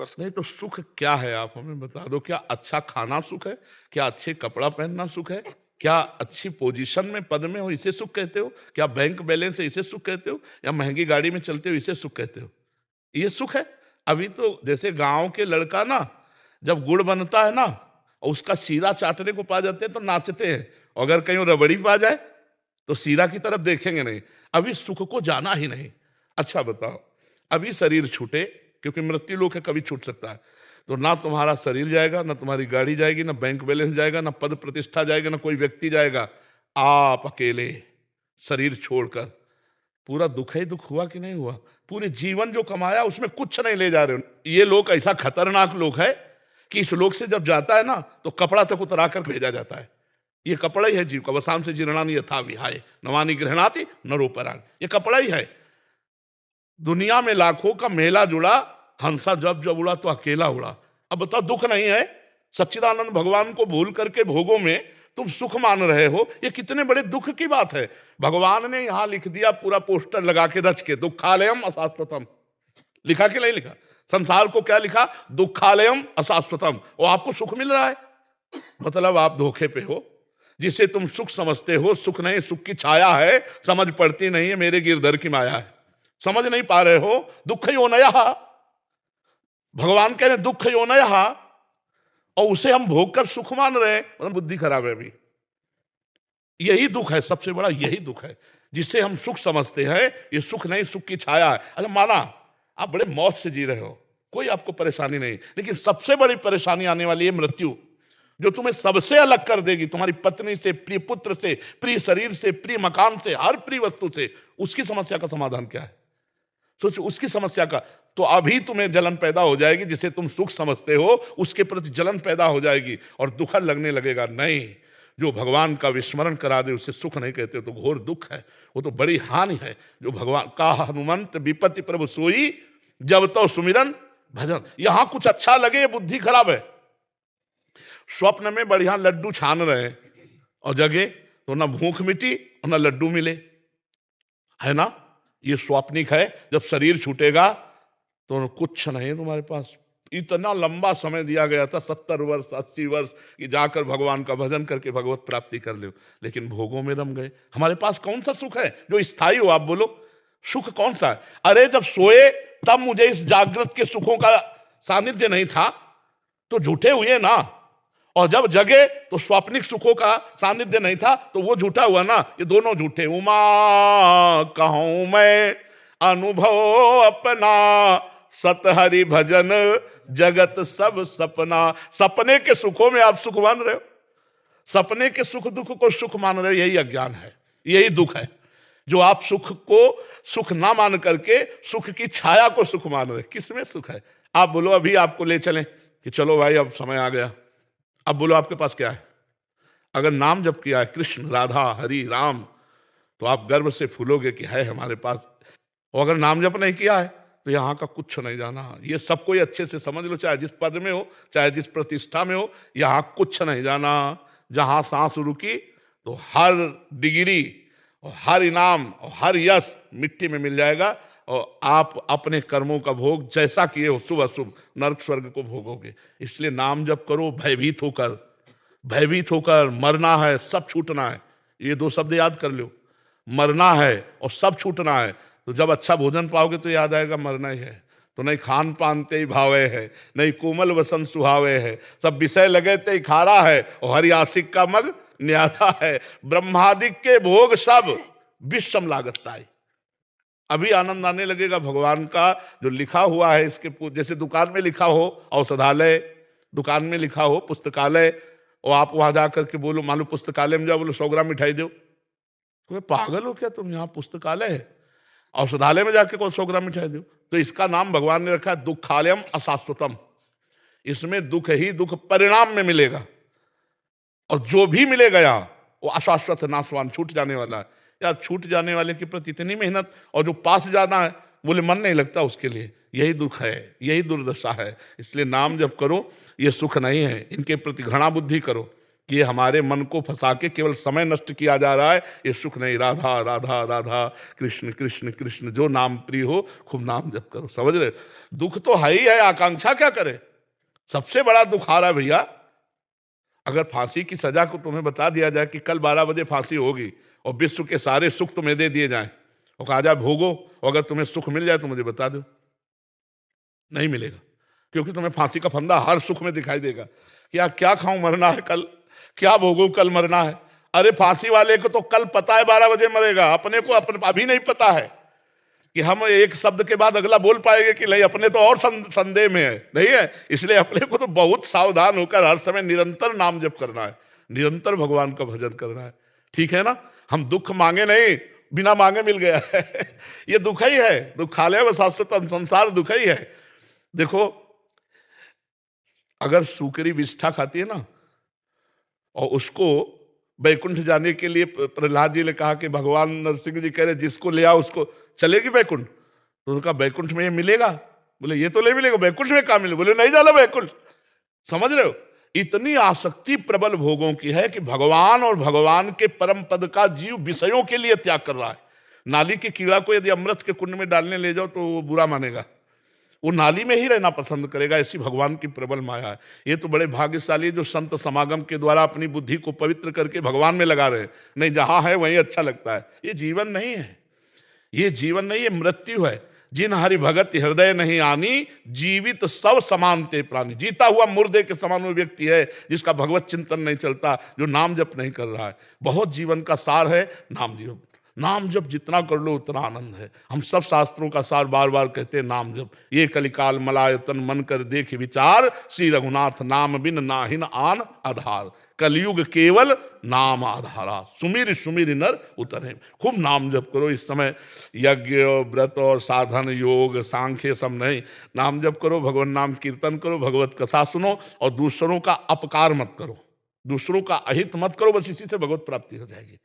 कर सकते। नहीं तो सुख क्या है, आप हमें बता दो। क्या अच्छा खाना सुख है? क्या अच्छे कपड़ा पहनना सुख है? क्या अच्छी पोजीशन में पद में हो इसे सुख कहते हो? क्या बैंक बैलेंस है इसे सुख कहते हो? या महंगी गाड़ी में चलते हो इसे सुख कहते हो? ये सुख है? अभी तो जैसे गांव के लड़का ना, जब गुड़ बनता है ना और उसका सीरा चाटने को पा जाते हैं तो नाचते हैं, और अगर कहीं रबड़ी पा जाए तो सीरा की तरफ देखेंगे नहीं। अभी सुख को जाना ही नहीं। अच्छा बताओ, अभी शरीर छूटे, क्योंकि मृत्यु लोक है, कभी छूट सकता है, तो ना तुम्हारा शरीर जाएगा, ना तुम्हारी गाड़ी जाएगी, ना बैंक बैलेंस जाएगा, ना पद प्रतिष्ठा जाएगा, ना कोई व्यक्ति जाएगा। आप अकेले शरीर छोड़कर, पूरा दुख ही दुख हुआ कि नहीं हुआ? पूरे जीवन जो कमाया उसमें कुछ नहीं ले जा रहे हो। ये लोग ऐसा खतरनाक लोग है कि इस लोग से जब जाता है ना तो कपड़ा तक उतरा कर भेजा जाता है। ये कपड़ा ही है जीव का। वसाम से जीर्णानी यथा विहाय नवानी गृहणाति नरोपराण, ये कपड़ा ही है। दुनिया में लाखों का मेला जुड़ा, हंसा जब जब उड़ा तो अकेला उड़ा। अब बताओ, दुख नहीं है? सच्चिदानंद भगवान को भूल करके भोगों में तुम सुख मान रहे हो, ये कितने बड़े दुख की बात है। भगवान ने यहां लिख दिया, पूरा पोस्टर लगा के रच के, दुखालयम अशाश्वतम। लिखा कि नहीं लिखा? संसार को क्या लिखा? दुखालयम अशाश्वतम। और आपको सुख मिल रहा है, मतलब आप धोखे पे हो। जिसे तुम सुख समझते हो सुख नहीं, सुख की छाया है, समझ पड़ती नहीं है, मेरे गिरधर की माया है। समझ नहीं पा रहे हो? दुख योनयः, भगवान कह रहे दुख योनयः, और उसे हम भोग कर सुख मान रहे हैं, मतलब बुद्धि खराब है अभी। यही दुख है, सबसे बड़ा यही दुख है, जिसे हम सुख समझते हैं। ये सुख नहीं, सुख की छाया है। अरे माना आप बड़े मौज से जी रहे हो, कोई आपको परेशानी नहीं, लेकिन सबसे बड़ी परेशानी आने वाली है मृत्यु, जो तुम्हें सबसे अलग कर देगी, तुम्हारी पत्नी से, प्रिय पुत्र से, प्रिय शरीर से, प्रिय मकान से, हर प्रिय वस्तु से। उसकी समस्या का समाधान क्या है? सोचो उसकी समस्या का। तो अभी तुम्हें जलन पैदा हो जाएगी, जिसे तुम सुख समझते हो उसके प्रति जलन पैदा हो जाएगी और दुख लगने लगेगा। नहीं, जो भगवान का विस्मरण करा दे उसे सुख नहीं कहते, तो घोर दुख है, वो तो बड़ी हानि है। जो भगवान का हनुमंत विपत्ति प्रभु सोई, जब तो सुमिरन भजन। यहां कुछ अच्छा लगे, बुद्धि खराब है। स्वप्न में बढ़िया लड्डू छान रहे हैं और जगे तो ना भूख मिटी और ना लड्डू मिले, है ना? ये स्वाप्निक है। जब शरीर छूटेगा तो कुछ नहीं तुम्हारे पास। इतना लंबा समय दिया गया था, 70 वर्ष 80 वर्ष, कि जाकर भगवान का भजन करके भगवत प्राप्ति कर लो, लेकिन भोगों में रम गए। हमारे पास कौन सा सुख है जो स्थायी हो? आप बोलो, सुख कौन सा है? अरे जब सोए तब मुझे इस जागृत के सुखों का सानिध्य नहीं था, तो झूठे हुए ना। और जब जगे तो स्वाप्निक सुखों का सानिध्य नहीं था, तो वो झूठा हुआ ना। ये दोनों झूठे। उमा कहूं मैं अनुभव अपना, सत हरि भजन जगत सब सपना। सपने के सुखों में आप सुख मान रहे हो, सपने के सुख दुख को सुख मान रहे हो। यही अज्ञान है, यही दुख है, जो आप सुख को सुख ना मान करके सुख की छाया को सुख मान रहे। किसमें सुख है? आप बोलो, अभी आपको ले चलें कि चलो भाई अब समय आ गया, अब बोलो आपके पास क्या है? अगर नाम जप किया है, कृष्ण राधा हरि राम, तो आप गर्व से फूलोगे कि है हमारे पास। और अगर नाम जप नहीं किया है तो यहाँ का कुछ नहीं जाना। ये सब कोई अच्छे से समझ लो, चाहे जिस पद में हो, चाहे जिस प्रतिष्ठा में हो, यहाँ कुछ नहीं जाना। जहाँ सांस रुकी तो हर डिग्री और हर इनाम और हर यश मिट्टी में मिल जाएगा, और आप अपने कर्मों का भोग जैसा किए हो, शुभ अशुभ, नरक स्वर्ग को भोगोगे। इसलिए नाम जप करो भयभीत होकर। भयभीत होकर मरना है, सब छूटना है। ये दो शब्द याद कर लो, मरना है और सब छूटना है। तो जब अच्छा भोजन पाओगे तो याद आएगा मरना ही है। तो नहीं खान पान ते ही भावे है, नहीं कोमल वसन सुहावे है, सब विषय लगे ते ही खारा है, और हरि आशिक का मग न्यारा है। ब्रह्मादिक के भोग सब विषम लागताई। अभी आनंद आने लगेगा भगवान का जो लिखा हुआ है। इसके जैसे दुकान में लिखा हो औषधालय, दुकान में लिखा हो पुस्तकालय, और आप वहां जाकर के बोलो, मान लो पुस्तकालय में जाओ, बोलो 100 ग्राम मिठाई दो, तुम्हें पागल हो क्या तुम? यहाँ पुस्तकालय है, औषधालय में जाके कौन 100 ग्राम मिठाई दो? तो इसका नाम भगवान ने रखा है दुखालयम अशाश्वतम। इसमें दुख ही दुख परिणाम में मिलेगा, और जो भी मिलेगा यहाँ वो अशाश्वत नाशवान, छूट जाने वाला है। यार छूट जाने वाले के प्रति इतनी मेहनत, और जो पास जाना है बोले मन नहीं लगता उसके लिए। यही दुख है, यही दुर्दशा है। इसलिए नाम जब करो, ये सुख नहीं है, इनके प्रति घृणा बुद्धि करो। कि हमारे मन को फंसा के केवल समय नष्ट किया जा रहा है, ये सुख नहीं। राधा राधा राधा, कृष्ण कृष्ण कृष्ण, जो नाम प्रिय हो खूब नाम जप करो। समझ रहे? दुख तो है ही है, आकांक्षा क्या करे? सबसे बड़ा दुख आ रहा है भैया, अगर फांसी की सजा को तुम्हें बता दिया जाए कि कल 12 बजे फांसी होगी और विश्व के सारे सुख तुम्हें दे दिए जाएं और कहा जाए भोगो, और अगर तुम्हें सुख मिल जाए तो मुझे बता दो। नहीं मिलेगा, क्योंकि तुम्हें फांसी का फंदा हर सुख में दिखाई देगा। क्या क्या खाऊं, मरना है कल, क्या भोगूं, कल मरना है। अरे फांसी वाले को तो कल पता है 12 बजे मरेगा, अपने को अभी नहीं पता है कि हम एक शब्द के बाद अगला बोल पाएंगे कि नहीं, अपने तो और संदेह में है, नहीं है। इसलिए अपने को तो बहुत सावधान होकर हर समय निरंतर नाम जप करना है, निरंतर भगवान का भजन करना है, ठीक है ना। हम दुख मांगे नहीं, बिना मांगे मिल गया है ये दुख ही है, दुखालय व शाश्वतम, संसार दुख ही है। देखो, अगर सूकरी विष्ठा खाती है ना, और उसको बैकुंठ जाने के लिए प्रहलाद जी ने कहा कि भगवान नरसिंह जी कह रहे जिसको ले आओ उसको चलेगी बैकुंठ, तो उनका बैकुंठ में ये मिलेगा? बोले ये तो नहीं मिलेगा, बैकुंठ में कहाँ मिले? बोले नहीं जाना बैकुंठ। समझ रहे हो? इतनी आसक्ति प्रबल भोगों की है कि भगवान और भगवान के परम पद का जीव विषयों के लिए त्याग कर रहा है। नाली के कीड़ा को यदि अमृत के कुंड में डालने ले जाओ तो वो बुरा मानेगा, वो नाली में ही रहना पसंद करेगा। ऐसी भगवान की प्रबल माया है। ये तो बड़े भाग्यशाली जो संत समागम के द्वारा अपनी बुद्धि को पवित्र करके भगवान में लगा रहे हैं। नहीं, जहां है वहीं अच्छा लगता है। ये जीवन नहीं है, ये जीवन नहीं, ये मृत्यु है। जिन हरि भगत हृदय नहीं आनी, जीवित सब समान ते प्राणी। जीता हुआ मुर्दे के समान वो व्यक्ति है जिसका भगवत चिंतन नहीं चलता, जो नाम जप नहीं कर रहा है। बहुत जीवन का सार है नाम जप। नाम जप जितना कर लो उतना आनंद है। हम सब शास्त्रों का सार बार बार कहते हैं नाम जप। ये कलिकाल मलायतन मन कर देख विचार, श्री रघुनाथ नाम बिन नाहिन आन आधार। कलयुग केवल नाम आधारा, सुमिर सुमिर नर उतरे। खूब नाम जप करो। इस समय यज्ञ व्रत और साधन योग सांख्य सब नहीं, नाम जप करो, भगवान नाम कीर्तन करो, भगवत कथा सुनो, और दूसरों का अपकार मत करो, दूसरों का अहित मत करो। बस इसी से भगवत प्राप्ति हो जाएगी।